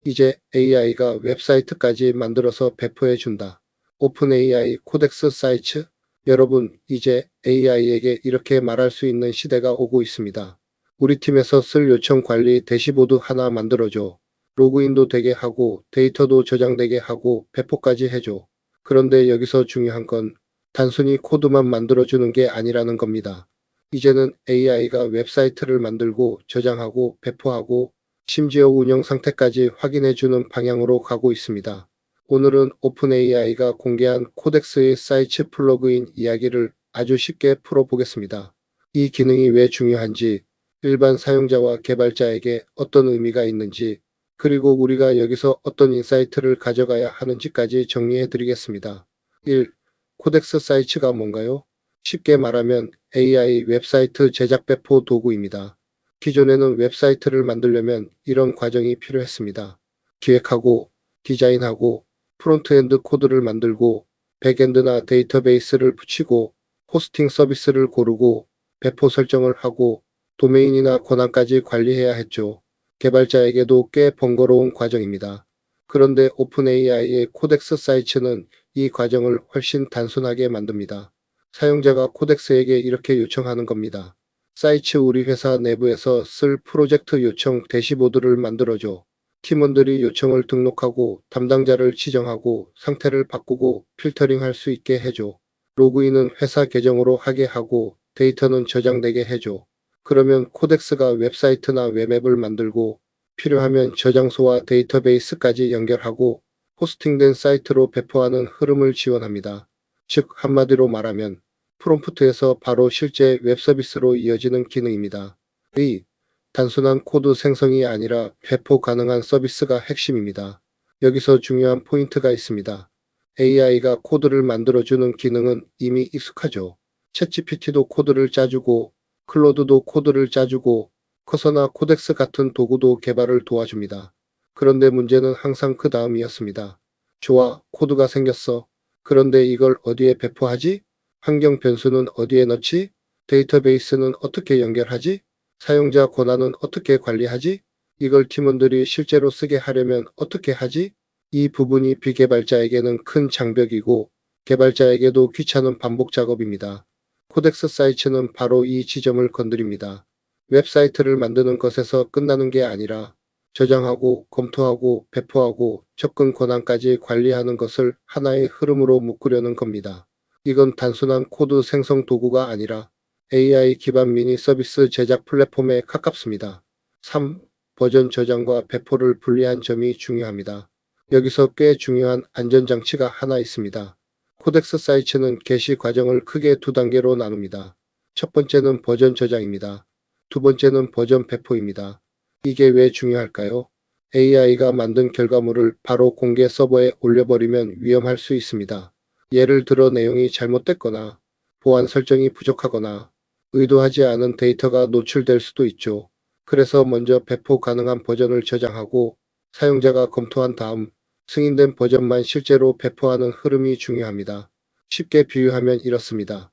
이제 AI가 웹사이트까지 만들어서 배포해준다. 오픈 AI 코덱스 사이트? 여러분, 이제 AI에게 이렇게 말할 수 있는 시대가 오고 있습니다. 우리 팀에서 쓸 요청 관리 대시보드 하나 만들어줘. 로그인도 되게 하고 데이터도 저장되게 하고 배포까지 해줘. 그런데 여기서 중요한 건 단순히 코드만 만들어주는 게 아니라는 겁니다. 이제는 AI가 웹사이트를 만들고 저장하고 배포하고 심지어 운영 상태까지 확인해주는 방향으로 가고 있습니다. 오늘은 오픈AI가 공개한 코덱스의 사이트 플러그인 이야기를 아주 쉽게 풀어보겠습니다. 이 기능이 왜 중요한지, 일반 사용자와 개발자에게 어떤 의미가 있는지, 그리고 우리가 여기서 어떤 인사이트를 가져가야 하는지까지 정리해 드리겠습니다. 1. 코덱스 사이트가 뭔가요? 쉽게 말하면 AI 웹사이트 제작 배포 도구입니다. 기존에는 웹사이트를 만들려면 이런 과정이 필요했습니다. 기획하고, 디자인하고, 프론트엔드 코드를 만들고, 백엔드나 데이터베이스를 붙이고, 호스팅 서비스를 고르고, 배포 설정을 하고, 도메인이나 권한까지 관리해야 했죠. 개발자에게도 꽤 번거로운 과정입니다. 그런데 오픈AI의 코덱스 사이트는 이 과정을 훨씬 단순하게 만듭니다. 사용자가 코덱스에게 이렇게 요청하는 겁니다. 사이트 우리 회사 내부에서 쓸 프로젝트 요청 대시보드를 만들어줘. 팀원들이 요청을 등록하고 담당자를 지정하고 상태를 바꾸고 필터링할 수 있게 해줘. 로그인은 회사 계정으로 하게 하고 데이터는 저장되게 해줘. 그러면 코덱스가 웹사이트나 웹앱을 만들고 필요하면 저장소와 데이터베이스까지 연결하고 호스팅된 사이트로 배포하는 흐름을 지원합니다. 즉 한마디로 말하면 프롬프트에서 바로 실제 웹서비스로 이어지는 기능입니다. 단순한 코드 생성이 아니라 배포 가능한 서비스가 핵심입니다. 여기서 중요한 포인트가 있습니다. AI가 코드를 만들어주는 기능은 이미 익숙하죠. 챗GPT도 코드를 짜주고, 클로드도 코드를 짜주고, 커서나 코덱스 같은 도구도 개발을 도와줍니다. 그런데 문제는 항상 그 다음이었습니다. 좋아, 코드가 생겼어. 그런데 이걸 어디에 배포하지? 환경 변수는 어디에 넣지? 데이터베이스는 어떻게 연결하지? 사용자 권한은 어떻게 관리하지? 이걸 팀원들이 실제로 쓰게 하려면 어떻게 하지? 이 부분이 비개발자에게는 큰 장벽이고 개발자에게도 귀찮은 반복 작업입니다. 코덱스 사이트는 바로 이 지점을 건드립니다. 웹사이트를 만드는 것에서 끝나는 게 아니라 저장하고 검토하고 배포하고 접근 권한까지 관리하는 것을 하나의 흐름으로 묶으려는 겁니다. 이건 단순한 코드 생성 도구가 아니라 AI 기반 미니 서비스 제작 플랫폼에 가깝습니다. 3. 버전 저장과 배포를 분리한 점이 중요합니다. 여기서 꽤 중요한 안전장치가 하나 있습니다. 코덱스 사이트는 게시 과정을 크게 두 단계로 나눕니다. 첫 번째는 버전 저장입니다. 두 번째는 버전 배포입니다. 이게 왜 중요할까요? AI가 만든 결과물을 바로 공개 서버에 올려버리면 위험할 수 있습니다. 예를 들어 내용이 잘못됐거나 보안 설정이 부족하거나 의도하지 않은 데이터가 노출될 수도 있죠. 그래서 먼저 배포 가능한 버전을 저장하고 사용자가 검토한 다음 승인된 버전만 실제로 배포하는 흐름이 중요합니다. 쉽게 비유하면 이렇습니다.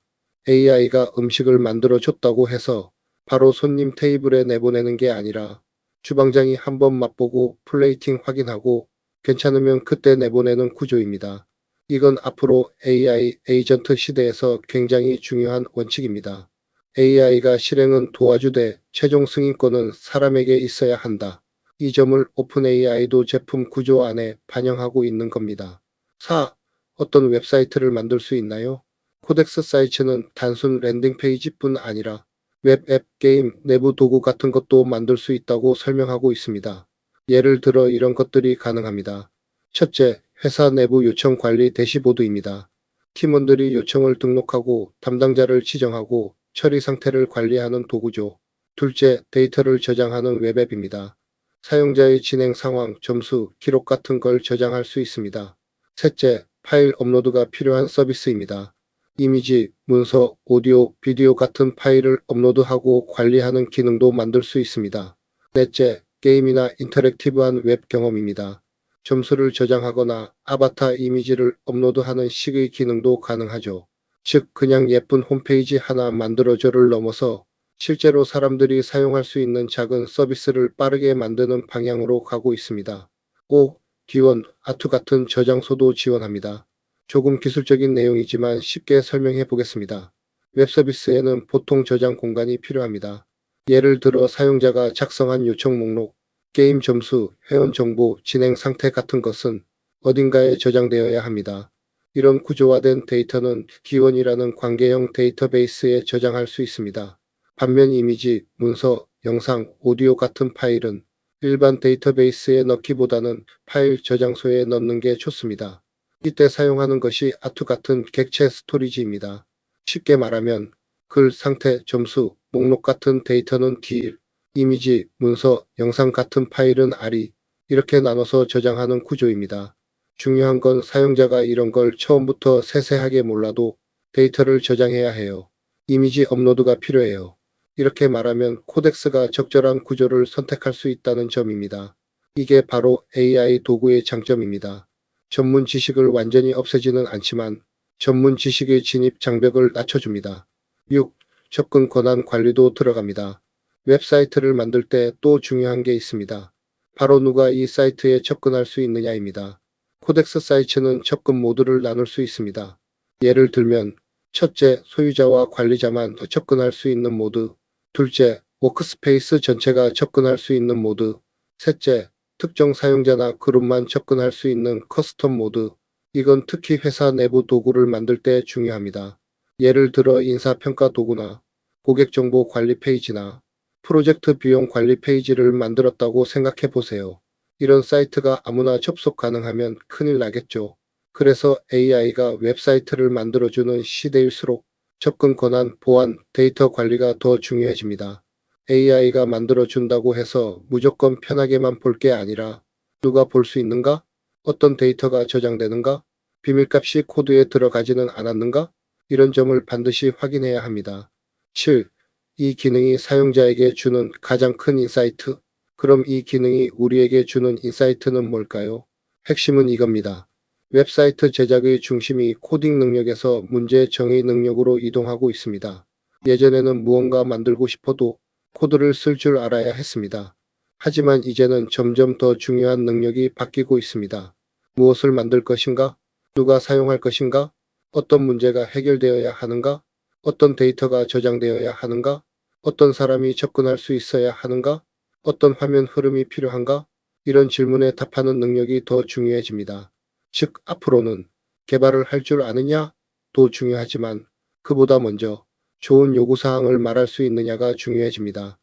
AI가 음식을 만들어 줬다고 해서 바로 손님 테이블에 내보내는 게 아니라 주방장이 한번 맛보고 플레이팅 확인하고 괜찮으면 그때 내보내는 구조입니다. 이건 앞으로 AI 에이전트 시대에서 굉장히 중요한 원칙입니다. AI가 실행은 도와주되 최종 승인권은 사람에게 있어야 한다. 이 점을 오픈AI도 제품 구조 안에 반영하고 있는 겁니다. 4. 어떤 웹사이트를 만들 수 있나요? 코덱스 사이트는 단순 랜딩 페이지뿐 아니라 웹 앱, 게임, 내부 도구 같은 것도 만들 수 있다고 설명하고 있습니다. 예를 들어 이런 것들이 가능합니다. 첫째, 회사 내부 요청 관리 대시보드입니다. 팀원들이 요청을 등록하고 담당자를 지정하고 처리 상태를 관리하는 도구죠. 둘째, 데이터를 저장하는 웹앱입니다. 사용자의 진행 상황, 점수, 기록 같은 걸 저장할 수 있습니다. 셋째, 파일 업로드가 필요한 서비스입니다. 이미지, 문서, 오디오, 비디오 같은 파일을 업로드하고 관리하는 기능도 만들 수 있습니다. 넷째, 게임이나 인터랙티브한 웹 경험입니다. 점수를 저장하거나 아바타 이미지를 업로드하는 식의 기능도 가능하죠. 즉, 그냥 예쁜 홈페이지 하나 만들어줘를 넘어서 실제로 사람들이 사용할 수 있는 작은 서비스를 빠르게 만드는 방향으로 가고 있습니다. 5. 기원, 아트 같은 저장소도 지원합니다. 조금 기술적인 내용이지만 쉽게 설명해 보겠습니다. 웹 서비스에는 보통 저장 공간이 필요합니다. 예를 들어 사용자가 작성한 요청 목록, 게임 점수, 회원 정보, 진행 상태 같은 것은 어딘가에 저장되어야 합니다. 이런 구조화된 데이터는 기원이라는 관계형 데이터베이스에 저장할 수 있습니다. 반면 이미지, 문서, 영상, 오디오 같은 파일은 일반 데이터베이스에 넣기보다는 파일 저장소에 넣는 게 좋습니다. 이때 사용하는 것이 아트 같은 객체 스토리지입니다. 쉽게 말하면 글, 상태, 점수, 목록 같은 데이터는 D, 이미지, 문서, 영상 같은 파일은 RE, 이렇게 나눠서 저장하는 구조입니다. 중요한 건 사용자가 이런 걸 처음부터 세세하게 몰라도 데이터를 저장해야 해요. 이미지 업로드가 필요해요. 이렇게 말하면 코덱스가 적절한 구조를 선택할 수 있다는 점입니다. 이게 바로 AI 도구의 장점입니다. 전문 지식을 완전히 없애지는 않지만 전문 지식의 진입 장벽을 낮춰줍니다. 6. 접근 권한 관리도 들어갑니다. 웹사이트를 만들 때 또 중요한 게 있습니다. 바로 누가 이 사이트에 접근할 수 있느냐입니다. 코덱스 사이트는 접근 모드를 나눌 수 있습니다. 예를 들면 첫째, 소유자와 관리자만 접근할 수 있는 모드. 둘째, 워크스페이스 전체가 접근할 수 있는 모드. 셋째, 특정 사용자나 그룹만 접근할 수 있는 커스텀 모드. 이건 특히 회사 내부 도구를 만들 때 중요합니다. 예를 들어 인사평가 도구나 고객정보 관리 페이지나 프로젝트 비용 관리 페이지를 만들었다고 생각해 보세요. 이런 사이트가 아무나 접속 가능하면 큰일 나겠죠. 그래서 AI가 웹사이트를 만들어주는 시대일수록 접근 권한, 보안, 데이터 관리가 더 중요해집니다. AI가 만들어준다고 해서 무조건 편하게만 볼 게 아니라 누가 볼 수 있는가? 어떤 데이터가 저장되는가? 비밀값이 코드에 들어가지는 않았는가? 이런 점을 반드시 확인해야 합니다. 7. 이 기능이 사용자에게 주는 가장 큰 인사이트. 그럼 이 기능이 우리에게 주는 인사이트는 뭘까요? 핵심은 이겁니다. 웹사이트 제작의 중심이 코딩 능력에서 문제 정의 능력으로 이동하고 있습니다. 예전에는 무언가 만들고 싶어도 코드를 쓸 줄 알아야 했습니다. 하지만 이제는 점점 더 중요한 능력이 바뀌고 있습니다. 무엇을 만들 것인가? 누가 사용할 것인가? 어떤 문제가 해결되어야 하는가? 어떤 데이터가 저장되어야 하는가? 어떤 사람이 접근할 수 있어야 하는가? 어떤 화면 흐름이 필요한가? 이런 질문에 답하는 능력이 더 중요해집니다. 즉, 앞으로는 개발을 할 줄 아느냐도 중요하지만 그보다 먼저 좋은 요구사항을 말할 수 있느냐가 중요해집니다.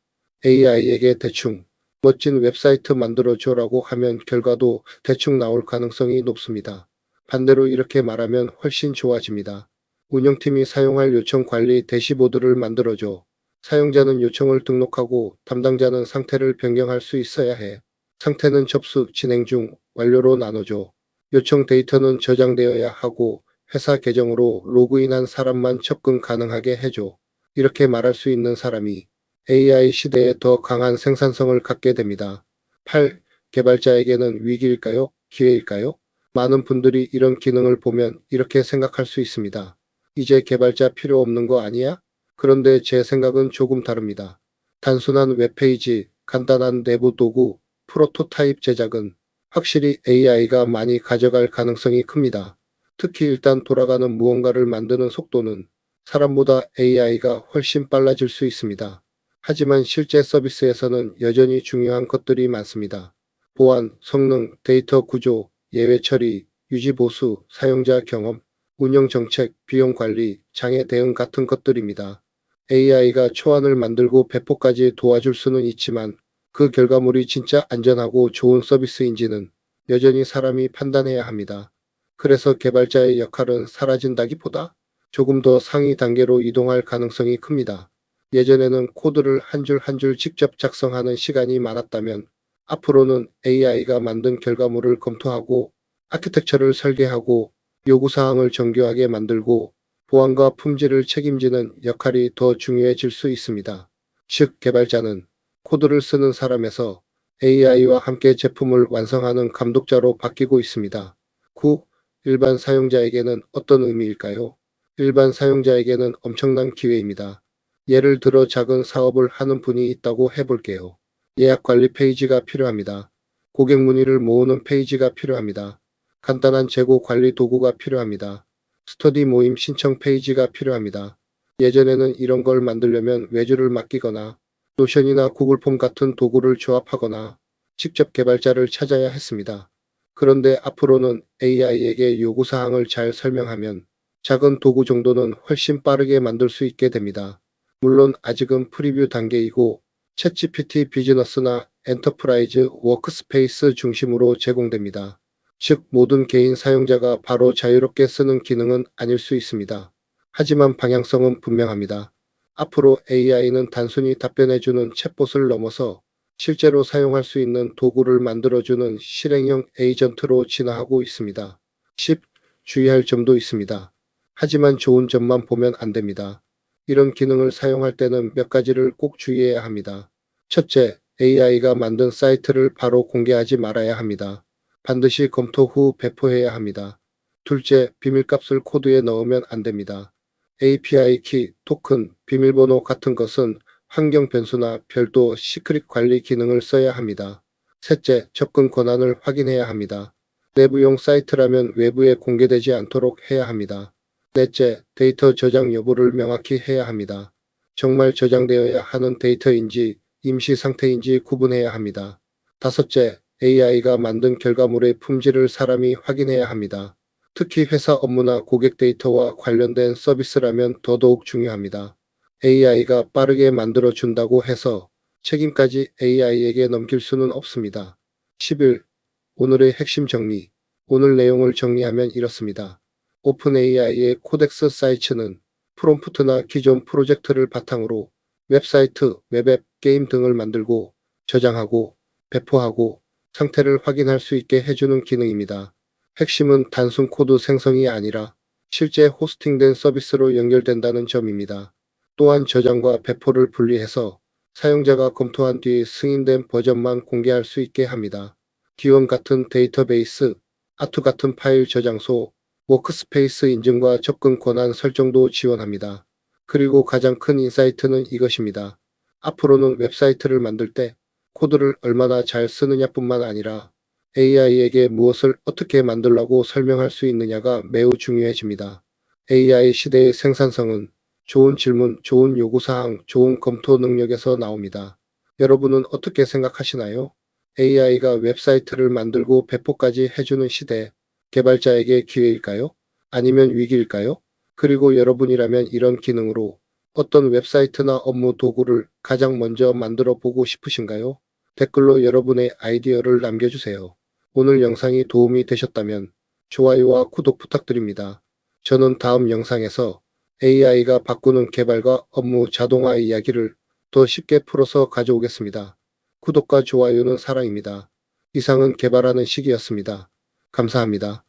AI에게 대충 멋진 웹사이트 만들어줘라고 하면 결과도 대충 나올 가능성이 높습니다. 반대로 이렇게 말하면 훨씬 좋아집니다. 운영팀이 사용할 요청 관리 대시보드를 만들어줘. 사용자는 요청을 등록하고 담당자는 상태를 변경할 수 있어야 해. 상태는 접수, 진행 중, 완료로 나눠줘. 요청 데이터는 저장되어야 하고 회사 계정으로 로그인한 사람만 접근 가능하게 해줘. 이렇게 말할 수 있는 사람이 AI 시대에 더 강한 생산성을 갖게 됩니다. 8. 개발자에게는 위기일까요? 기회일까요? 많은 분들이 이런 기능을 보면 이렇게 생각할 수 있습니다. 이제 개발자 필요 없는 거 아니야? 그런데 제 생각은 조금 다릅니다. 단순한 웹페이지, 간단한 내부 도구, 프로토타입 제작은 확실히 AI가 많이 가져갈 가능성이 큽니다. 특히 일단 돌아가는 무언가를 만드는 속도는 사람보다 AI가 훨씬 빨라질 수 있습니다. 하지만 실제 서비스에서는 여전히 중요한 것들이 많습니다. 보안, 성능, 데이터 구조, 예외 처리, 유지 보수, 사용자 경험, 운영 정책, 비용 관리, 장애 대응 같은 것들입니다. AI가 초안을 만들고 배포까지 도와줄 수는 있지만 그 결과물이 진짜 안전하고 좋은 서비스인지는 여전히 사람이 판단해야 합니다. 그래서 개발자의 역할은 사라진다기보다 조금 더 상위 단계로 이동할 가능성이 큽니다. 예전에는 코드를 한 줄 한 줄 직접 작성하는 시간이 많았다면 앞으로는 AI가 만든 결과물을 검토하고 아키텍처를 설계하고 요구사항을 정교하게 만들고 보안과 품질을 책임지는 역할이 더 중요해질 수 있습니다. 즉, 개발자는 코드를 쓰는 사람에서 AI와 함께 제품을 완성하는 감독자로 바뀌고 있습니다. 9. 일반 사용자에게는 어떤 의미일까요? 일반 사용자에게는 엄청난 기회입니다. 예를 들어 작은 사업을 하는 분이 있다고 해볼게요. 예약 관리 페이지가 필요합니다. 고객 문의를 모으는 페이지가 필요합니다. 간단한 재고 관리 도구가 필요합니다. 스터디 모임 신청 페이지가 필요합니다. 예전에는 이런 걸 만들려면 외주를 맡기거나 노션이나 구글폼 같은 도구를 조합하거나 직접 개발자를 찾아야 했습니다. 그런데 앞으로는 AI에게 요구사항을 잘 설명하면 작은 도구 정도는 훨씬 빠르게 만들 수 있게 됩니다. 물론 아직은 프리뷰 단계이고 챗GPT 비즈너스나 엔터프라이즈 워크스페이스 중심으로 제공됩니다. 즉 모든 개인 사용자가 바로 자유롭게 쓰는 기능은 아닐 수 있습니다. 하지만 방향성은 분명합니다. 앞으로 AI는 단순히 답변해주는 챗봇을 넘어서 실제로 사용할 수 있는 도구를 만들어주는 실행형 에이전트로 진화하고 있습니다. 10. 주의할 점도 있습니다. 하지만 좋은 점만 보면 안 됩니다. 이런 기능을 사용할 때는 몇 가지를 꼭 주의해야 합니다. 첫째, AI가 만든 사이트를 바로 공개하지 말아야 합니다. 반드시 검토 후 배포해야 합니다. 둘째, 비밀값을 코드에 넣으면 안 됩니다. API 키, 토큰, 비밀번호 같은 것은 환경 변수나 별도 시크릿 관리 기능을 써야 합니다. 셋째, 접근 권한을 확인해야 합니다. 내부용 사이트라면 외부에 공개되지 않도록 해야 합니다. 넷째, 데이터 저장 여부를 명확히 해야 합니다. 정말 저장되어야 하는 데이터인지 임시 상태인지 구분해야 합니다. 다섯째, AI가 만든 결과물의 품질을 사람이 확인해야 합니다. 특히 회사 업무나 고객 데이터와 관련된 서비스라면 더더욱 중요합니다. AI가 빠르게 만들어 준다고 해서 책임까지 AI에게 넘길 수는 없습니다. 11. 오늘의 핵심 정리. 오늘 내용을 정리하면 이렇습니다. 오픈AI의 코덱스 사이츠는 프롬프트나 기존 프로젝트를 바탕으로 웹사이트, 웹앱, 게임 등을 만들고 저장하고 배포하고 상태를 확인할 수 있게 해주는 기능입니다. 핵심은 단순 코드 생성이 아니라 실제 호스팅된 서비스로 연결된다는 점입니다. 또한 저장과 배포를 분리해서 사용자가 검토한 뒤 승인된 버전만 공개할 수 있게 합니다. 기원 같은 데이터베이스, 아트 같은 파일 저장소, 워크스페이스 인증과 접근 권한 설정도 지원합니다. 그리고 가장 큰 인사이트는 이것입니다. 앞으로는 웹사이트를 만들 때 코드를 얼마나 잘 쓰느냐뿐만 아니라 AI에게 무엇을 어떻게 만들라고 설명할 수 있느냐가 매우 중요해집니다. AI 시대의 생산성은 좋은 질문, 좋은 요구사항, 좋은 검토 능력에서 나옵니다. 여러분은 어떻게 생각하시나요? AI가 웹사이트를 만들고 배포까지 해주는 시대, 개발자에게 기회일까요? 아니면 위기일까요? 그리고 여러분이라면 이런 기능으로 어떤 웹사이트나 업무 도구를 가장 먼저 만들어 보고 싶으신가요? 댓글로 여러분의 아이디어를 남겨주세요. 오늘 영상이 도움이 되셨다면 좋아요와 구독 부탁드립니다. 저는 다음 영상에서 AI가 바꾸는 개발과 업무 자동화 이야기를 더 쉽게 풀어서 가져오겠습니다. 구독과 좋아요는 사랑입니다. 이상은 개발하는 시기였습니다. 감사합니다.